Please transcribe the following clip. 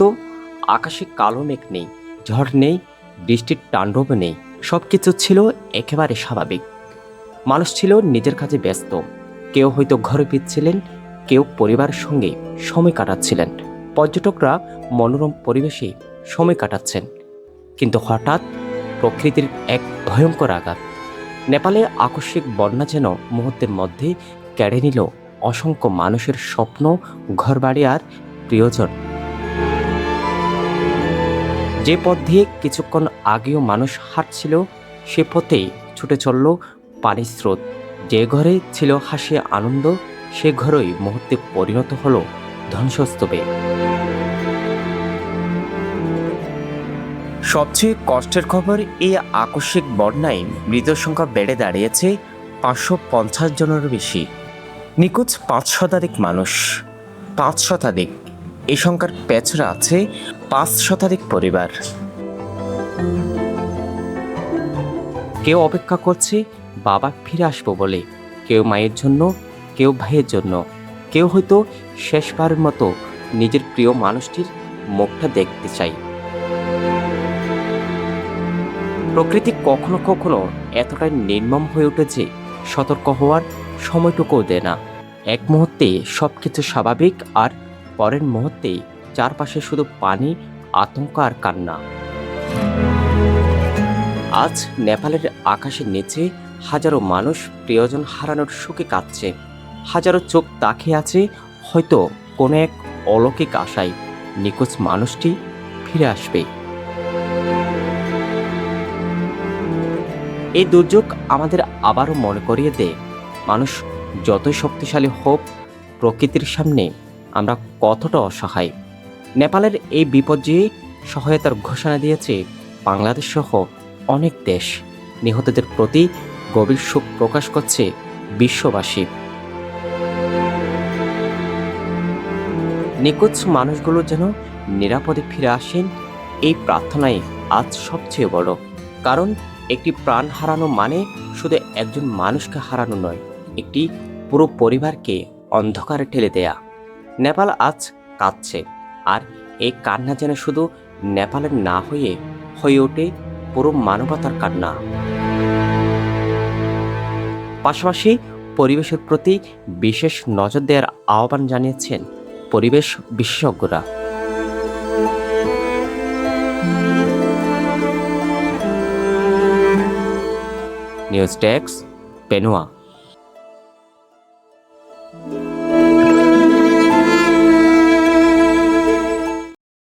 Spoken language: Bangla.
তো আকাশে কালো মেঘ নেই, ঝড় নেই, বৃষ্টির তাণ্ডব নেই। সব কিছু ছিল একেবারে স্বাভাবিক। মানুষ ছিল নিজের কাজে ব্যস্ত। কেউ হয়তো ঘরে ফিরছিলেন, কেউ পরিবারের সঙ্গে সময় কাটাচ্ছিলেন, পর্যটকরা মনোরম পরিবেশে সময় কাটাচ্ছেন। কিন্তু হঠাৎ প্রকৃতির এক ভয়ঙ্কর আঘাত। নেপালে আকস্মিক বন্যা যেন মুহূর্তের মধ্যে কেড়ে নিল অসংখ্য মানুষের স্বপ্ন, ঘরবাড়ি আর প্রিয়জন। যে পথ দিয়ে কিছুক্ষণ আগেও মানুষ হাঁটছিল, সে পথেই ছুটে চলল পানির স্রোত। যে ঘরে ছিল হাসি আনন্দ, সে ঘরই মুহূর্তে পরিণত হলো ধ্বংসস্তূপে। সবচেয়ে কষ্টের খবর, এই আকস্মিক বন্যায় মৃতের সংখ্যা বেড়ে দাঁড়িয়েছে 550 জনেরও বেশি। নিখোঁজ 5 শতাধিক মানুষ। 5 শতাধিক, এই সংখ্যার পেছনে আছে 5 শতাধিক পরিবার। কেউ অপেক্ষা করছে বাবা ফিরে আসবো বলে, কেউ মায়ের জন্য, কেউ ভাইয়ের জন্য, কেউ হয়তো শেষবারের মতো নিজের প্রিয় মানুষটির মুখটা দেখতে চাই। প্রকৃতি কখনো কখনো এতটাই নির্মম হয়ে উঠেছে, সতর্ক হওয়ার সময়টুকুও দেয় না। এক মুহূর্তে সবকিছু স্বাভাবিক, আর পরের মুহূর্তে চারপাশে শুধু পানি, আতঙ্ক আর কান্না। আজ নেপালের আকাশের নিচে হাজারো মানুষ প্রিয়জন হারানোর শোকে কাঁদছে। হাজারো চোখ তাকিয়ে আছে হয়তো কোনো এক অলৌকিক আশায়, নিখোঁজ মানুষটি ফিরে আসবে। এই দুর্যোগ আমাদের আবারও মনে করিয়ে দেয়, মানুষ যতই শক্তিশালী হোক, প্রকৃতির সামনে আমরা কতটা অসহায়। নেপালের এই বিপর্যয়ে সহায়তার ঘোষণা দিয়েছে বাংলাদেশ সহ অনেক দেশ। নিহতদের প্রতি গভীর শোক প্রকাশ করছে বিশ্ববাসী। নিখোঁজ মানুষগুলো যেন নিরাপদে ফিরে আসেন, এই প্রার্থনাই আজ সবচেয়ে বড়। কারণ একটি প্রাণ হারানো মানে শুধু একজন মানুষকে হারানো নয়, একটি পুরো পরিবারকে অন্ধকারে ঠেলে দেয়া। নেপাল আজ কাঁদছে, আর এই কান্না যেন শুধু নেপালের না হয়ে ওঠে পুরো মানবতার কান্না। পাশাপাশি পরিবেশের প্রতি বিশেষ নজর দেওয়ার আহ্বান জানিয়েছেন পরিবেশ বিশেষজ্ঞরা। News desk, পেনুয়া।